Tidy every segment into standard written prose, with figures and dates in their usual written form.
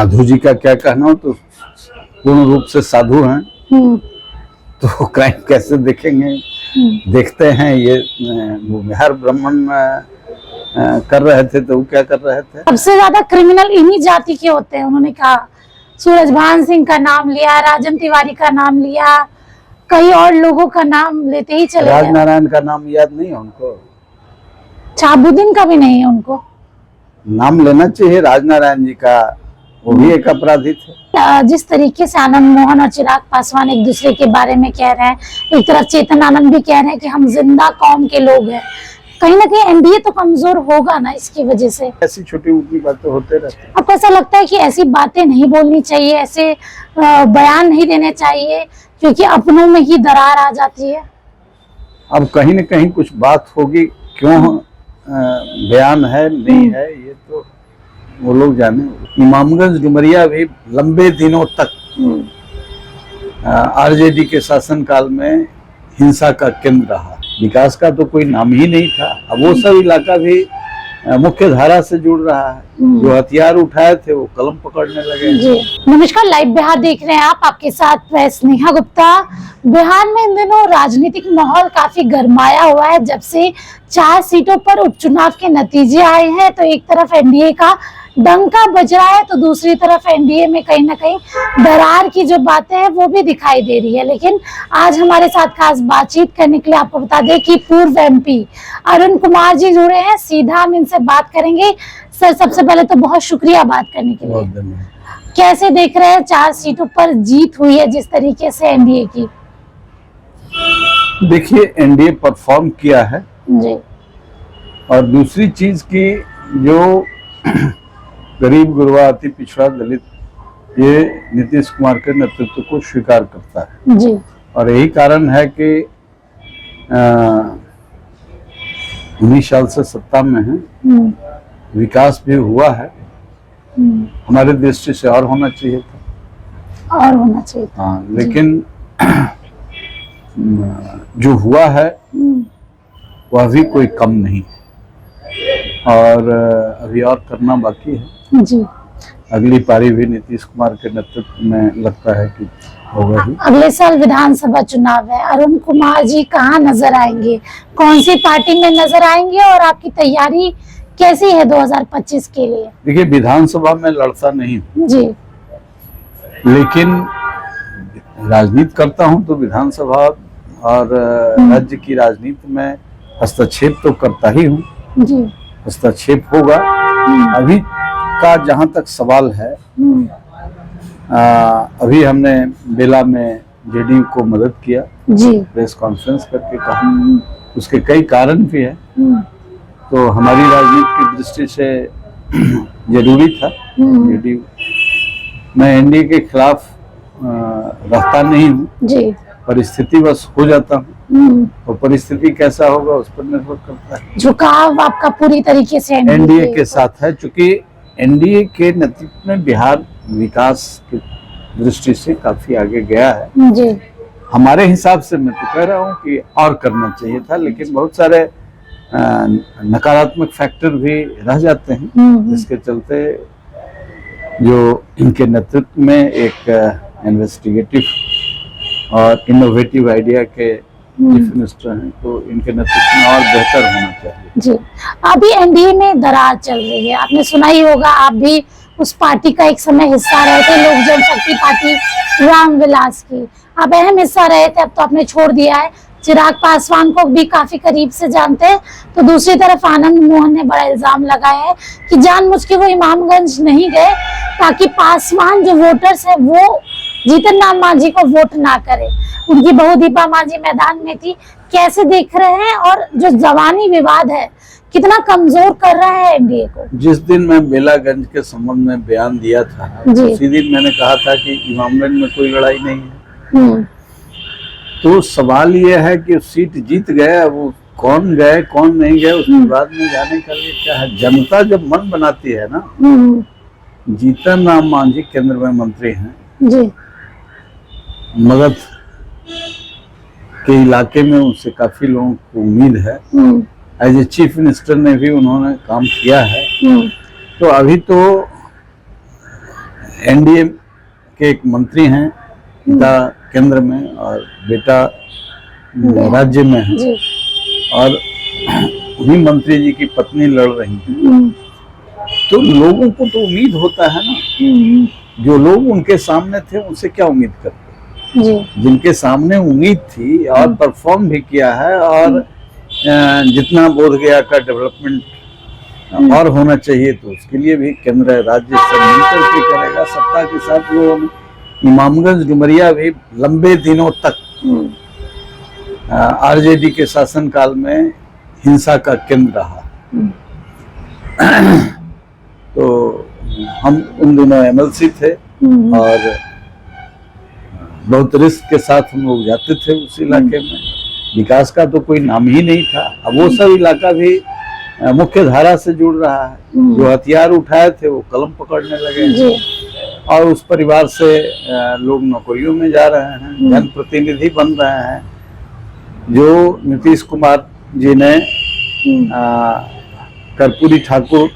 साधु जी का क्या कहना हो, तो पूर्ण रूप से साधु हैं, तो क्राइम कैसे देखेंगे। देखते हैं ये बिहार ब्राह्मण कर रहे थे तो वो क्या कर रहे थे। सबसे ज्यादा क्रिमिनल इन्हीं जाति के होते हैं, उन्होंने कहा। सूरजभान सिंह का नाम लिया, राजन तिवारी का नाम लिया, कई और लोगों का नाम लेते ही चले। राजनारायण का नाम याद नहीं है उनको, शहाबुद्दीन का भी नहीं है उनको नाम लेना चाहिए। राजनारायण जी का, वो भी एक अपराधी थे। जिस तरीके से आनंद मोहन और चिराग पासवान एक दूसरे के बारे में कह रहे हैं, एक तरफ चेतन आनंद भी कह रहे हैं कि हम जिंदा कौम के लोग हैं, कहीं ना कहीं एनडीए तो कमजोर होगा ना इसकी वजह से। ऐसी छोटी मोटी बातें होते रहती हैं। आपको ऐसा लगता है कि ऐसी बातें नहीं बोलनी चाहिए, ऐसे बयान नहीं देने चाहिए, क्योंकि अपनों में ही दरार आ जाती है? अब कहीं न कहीं कुछ बात होगी, क्यों बयान है नहीं है ये तो वो लोग जाने। इमामगंज डुमरिया भी लंबे दिनों तक आरजेडी के शासनकाल में हिंसा का केंद्र रहा, विकास का तो कोई नाम ही नहीं था। अब वो सब इलाका भी मुख्य धारा से जुड़ रहा है, जो हथियार उठाए थे वो कलम पकड़ने लगे। जी नमस्कार, लाइव बिहार देख रहे हैं आप, आपके साथ मैं स्नेहा गुप्ता। बिहार में इन दिनों राजनीतिक माहौल काफी गरमाया हुआ है। जब से 4 सीटों पर उपचुनाव के नतीजे आए हैं तो एक तरफ एनडीए का डंका बज रहा है, तो दूसरी तरफ एनडीए में कहीं ना कहीं दरार की जो बातें हैं वो भी दिखाई दे रही है। लेकिन आज हमारे साथ खास बातचीत करने के लिए आपको बता दें कि पूर्व एमपी अरुण कुमार जी जुड़े हैं, सीधा हम इनसे बात करेंगे। सर, सबसे पहले तो बहुत शुक्रिया बात करने के लिए। कैसे देख रहे हैं 4 सीटों पर जीत हुई है जिस तरीके से एनडीए की? देखिए, एनडीए परफॉर्म किया है जी, और दूसरी चीज की जो गरीब गुरबा अति पिछड़ा दलित, ये नीतीश कुमार के नेतृत्व को स्वीकार करता है जी। और यही कारण है कि 19 साल से सत्ता में है, विकास भी हुआ है। हमारे दृष्टि से और होना चाहिए था, और होना चाहिए था। हाँ, लेकिन जो हुआ है वह भी कोई कम नहीं है और अभी और करना बाकी है जी। अगली पारी भी नीतीश कुमार के नेतृत्व में लगता है कि होगा ही। अगले साल विधानसभा चुनाव है, अरुण कुमार जी कहाँ नजर आएंगे, कौन सी पार्टी में नजर आएंगे और आपकी तैयारी कैसी है 2025 के लिए? देखिए, विधानसभा में लड़ता नहीं हूँ जी, लेकिन राजनीति करता हूँ तो विधानसभा और राज्य की राजनीति में हस्तक्षेप तो करता ही हूँ जी। हस्तक्षेप होगा। अभी का जहाँ तक सवाल है, अभी हमने बेला में जेडीयू को मदद किया जी, प्रेस कॉन्फ्रेंस करके कहा, उसके कई कारण भी है, तो हमारी राजनीति की दृष्टि से जरूरी था। जेडीयू, मैं एनडीए के खिलाफ रहता नहीं हूँ, परिस्थिति बस हो जाता हूँ, तो परिस्थिति कैसा होगा उस पर निर्भर करता है। झुकाव आपका पूरी तरीके से एनडीए के साथ है, चूंकि एनडीए के नेतृत्व में बिहार विकास की दृष्टि से काफी आगे गया है जी। हमारे हिसाब से। मैं तो कह रहा हूँ कि और करना चाहिए था, लेकिन बहुत सारे नकारात्मक फैक्टर भी रह जाते हैं, जिसके चलते जो इनके नेतृत्व में एक इन्वेस्टिगेटिव और इनोवेटिव आइडिया के चीफ मिनिस्टर हैं, तो इनके नेतृत्व में और बेहतर होना चाहिए। जी, अभी एनडीए में दरार चल रही है, आपने सुना ही होगा, आप भी उस पार्टी का एक समय हिस्सा रहे थे, लोक जनशक्ति पार्टी रामविलास की आप अहम हिस्सा रहे थे, अब तो आपने छोड़ दिया है। चिराग पासवान को भी काफी करीब से जानते हैं, तो दूसरी तरफ आनंद मोहन ने बड़ा इल्जाम लगाया है कि जानबूझ के वो इमामगंज नहीं गए ताकि पासवान जो वोटर्स है वो जीतन राम मांझी को वोट ना करे। उनकी बहू दीपा मांझी मैदान में थी। कैसे देख रहे हैं, और जो जवानी विवाद है कितना कमजोर कर रहा है एनडीए को? जिस दिन मैं बेलागंज के संबंध में बयान दिया था, उसी दिन मैंने कहा था कि इमामगंज में कोई लड़ाई नहीं है। तो सवाल ये है कि सीट जीत गए, वो कौन गए कौन नहीं गए उसके बाद में जाने का लिए क्या है। जनता जब मन बनाती है ना, जीतन राम मांझी केंद्र में मंत्री हैं जी, मगध के इलाके में उनसे काफी लोगों को उम्मीद है। एज ए चीफ मिनिस्टर ने भी उन्होंने काम किया है, तो अभी तो एनडीए के एक मंत्री हैं, पिता केंद्र में और बेटा राज्य में है, जी। और उन्हीं मंत्री जी की पत्नी लड़ रही है। तो लोगों को तो उम्मीद होता है ना, जो लोग उनके सामने थे उनसे क्या उम्मीद करते, जी। जिनके सामने उम्मीद थी और परफॉर्म भी किया है, और जितना बोध गया का डेवलपमेंट और होना चाहिए, तो उसके लिए भी केंद्र राज्य सब मिलकर के करेगा सत्ता के साथ। वो इमामगंज डुमरिया भी लंबे दिनों तक आरजेडी के शासनकाल में हिंसा का केंद्र रहा। तो हम उन दिनों एमएलसी थे और बहुत रिस्क के साथ हम लोग जाते थे उस इलाके में। विकास का तो कोई नाम ही नहीं था। अब वो सब इलाका भी मुख्य धारा से जुड़ रहा है। जो हथियार उठाए थे वो कलम पकड़ने लगे, और उस परिवार से लोग नौकरियों में जा रहे हैं, जनप्रतिनिधि बन रहे हैं। जो नीतीश कुमार जी ने कर्पूरी ठाकुर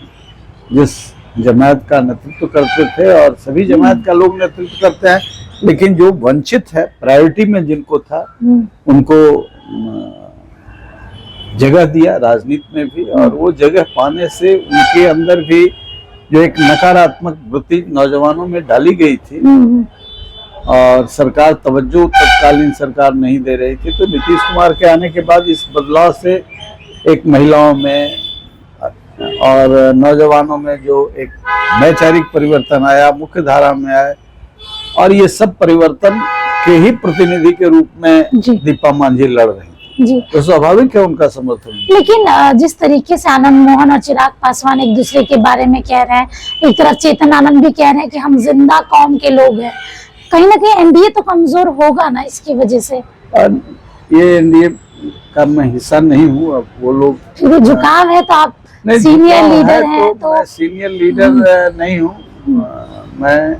जिस जमात का नेतृत्व करते थे, और सभी जमात का लोग नेतृत्व करते हैं, लेकिन जो वंचित है, प्रायोरिटी में जिनको था, उनको जगह दिया राजनीति में भी। और वो जगह पाने से उनके अंदर भी जो एक नकारात्मक वृत्ति नौजवानों में डाली गई थी, और सरकार तवज्जो तत्कालीन सरकार नहीं दे रही थी। तो नीतीश कुमार के आने के बाद इस बदलाव से एक महिलाओं में और नौजवानों में जो एक वैचारिक परिवर्तन आया, मुख्य धारा में आया, और ये सब परिवर्तन के ही प्रतिनिधि के रूप में दीपा मांझी लड़ रही जी। तो स्वाभाविक है उनका समर्थन। लेकिन जिस तरीके से आनंद मोहन और चिराग पासवान एक दूसरे के बारे में कह रहे हैं, एक तरफ चेतन आनंद भी कह रहे हैं कि हम जिंदा कौम के लोग हैं, कहीं ना कहीं एनडीए तो कमजोर होगा ना इसकी वजह से। और ये एनडीए का मैं हिस्सा नहीं हूँ। अब वो लोग फिर झुकाव है, तो आप सीनियर लीडर हैं, तो मैं सीनियर लीडर नहीं हूँ। मैं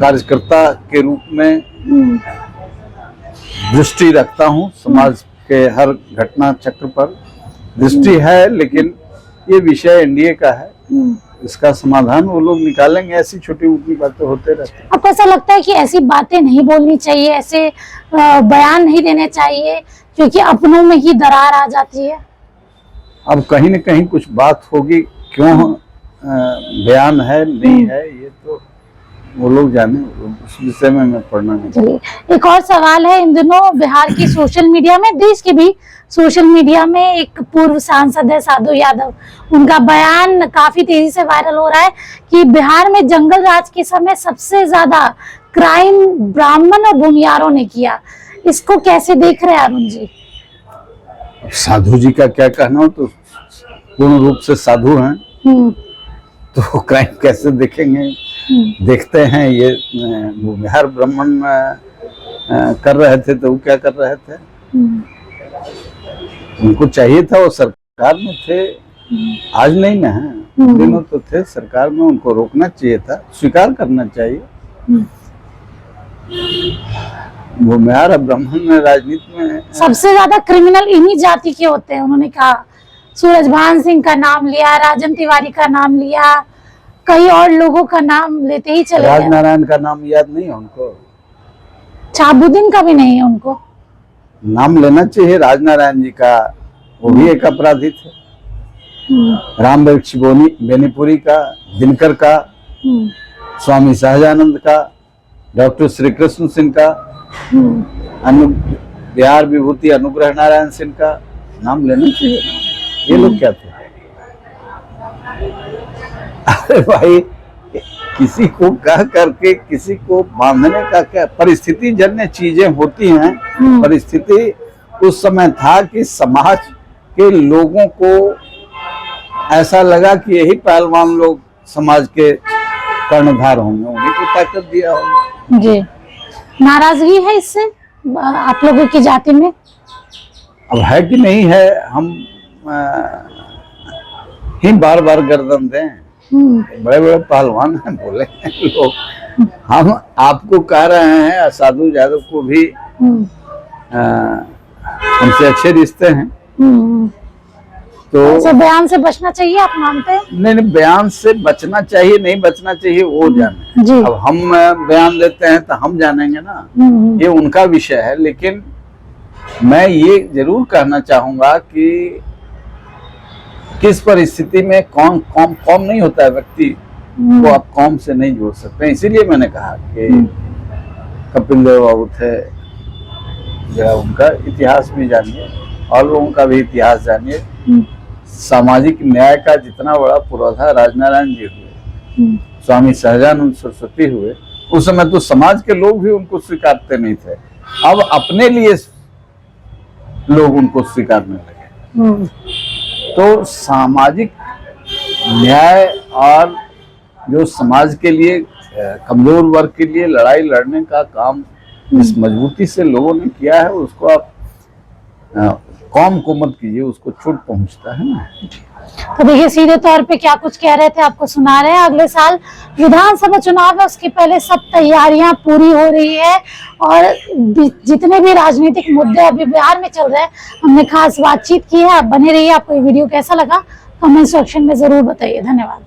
कार्यकर्ता के रूप में दृष्टि रखता हूँ। समाज के हर घटना चक्र पर दृष्टि है, लेकिन ये विषय एनडीए का है, इसका समाधान वो लोग निकालेंगे। ऐसी छोटी मोटी बातें होते रहती हैं। आपको ऐसा लगता है कि ऐसी बातें नहीं बोलनी चाहिए, ऐसे बयान नहीं देने चाहिए, क्योंकि अपनों में ही दरार आ जाती है? अब कहीं न कहीं कुछ बात होगी, क्यों बयान है नहीं है, ये तो वो लोग जाने, उस विषय में मैं पढ़ना नहीं। चलिए, एक और सवाल है। इन दिनों बिहार की सोशल मीडिया में, देश के भी सोशल मीडिया में, एक पूर्व सांसद है साधु यादव, उनका बयान काफी तेजी से वायरल हो रहा है कि बिहार में जंगल राज के समय सबसे ज्यादा क्राइम ब्राह्मण और भूमियारों ने किया। इसको कैसे देख रहे हैं अरुण जी? साधु जी का क्या कहना हो, तो पूर्ण रूप से साधु हैं, तो क्राइम कैसे देखेंगे? देखते हैं। ये बिहार ब्राह्मण कर रहे थे, तो वो क्या कर रहे थे? उनको चाहिए था, वो सरकार में थे, आज नहीं ना है, दिनों तो थे सरकार में, उनको रोकना चाहिए था, स्वीकार करना चाहिए। वो बिहार ब्राह्मण में राजनीति में सबसे ज्यादा क्रिमिनल इन्हीं जाति के होते हैं, उन्होंने कहा। सूरजभान सिंह का नाम लिया, राजन तिवारी का नाम लिया, कई और लोगों का नाम लेते ही चले। राजनारायण का नाम याद नहीं है उनको? छाबुद्दीन का भी नहीं है उनको? नाम लेना चाहिए राजनारायण जी का, वो भी एक अपराधी थे। राम वृक्ष बेनीपुरी का, दिनकर का, स्वामी सहजानंद का, डॉक्टर श्री कृष्ण सिंह का, बिहार विभूति अनुग्रह नारायण सिंह का नाम लेना चाहिए। ये लोग क्या थे? अरे भाई, किसी को कह करके किसी को बांधने का क्या? परिस्थिति जन्य चीजें होती हैं। परिस्थिति उस समय था कि समाज के लोगों को ऐसा लगा कि यही पहलवान लोग समाज के कर्णधार होंगे, उन्हीं को ताकत दिया होगा। जी, नाराजगी है इससे आप लोगों की जाति में? अब है कि नहीं है, हम ही बार बार गर्दन दें? बड़े बड़े पहलवान हैं, बोले हैं लोग। हम आपको कह रहे हैं, साधु यादव को भी हमसे अच्छे रिश्ते हैं, तो बयान से बचना चाहिए आप मानते हैं? नहीं, बयान से बचना चाहिए नहीं बचना चाहिए वो जाने। जी। अब हम बयान देते हैं तो हम जानेंगे ना, ये उनका विषय है। लेकिन मैं ये जरूर कहना चाहूंगा कि किस परिस्थिति में कौन कौम नहीं होता है व्यक्ति, वो आप कौम से नहीं जोड़ सकते। इसीलिए मैंने कहा कि कपिल देव बाबू थे, जो उनका इतिहास भी जानिए और लोगों का भी इतिहास जानिए। सामाजिक न्याय का जितना बड़ा पुरोधा राजनारायण जी हुए, स्वामी सहजानंद सरस्वती हुए, उस समय तो समाज के लोग भी उनको स्वीकारते नहीं थे। अब अपने लिए लोग उनको स्वीकारने लगे। तो सामाजिक न्याय और जो समाज के लिए कमजोर वर्ग के लिए लड़ाई लड़ने का काम जिस मजबूती से लोगों ने किया है, उसको आप कौम को मत कीजिए, उसको चोट पहुंचता है ना। तो देखिए सीधे तौर पे क्या कुछ कह रहे थे आपको सुना रहे हैं। अगले साल विधानसभा चुनाव है, उसके पहले सब तैयारियां पूरी हो रही है और जितने भी राजनीतिक मुद्दे अभी बिहार में चल रहे हैं, हमने खास बातचीत की है। आप बने रहिए। आपको ये वीडियो कैसा लगा कमेंट सेक्शन में जरूर बताइए। धन्यवाद।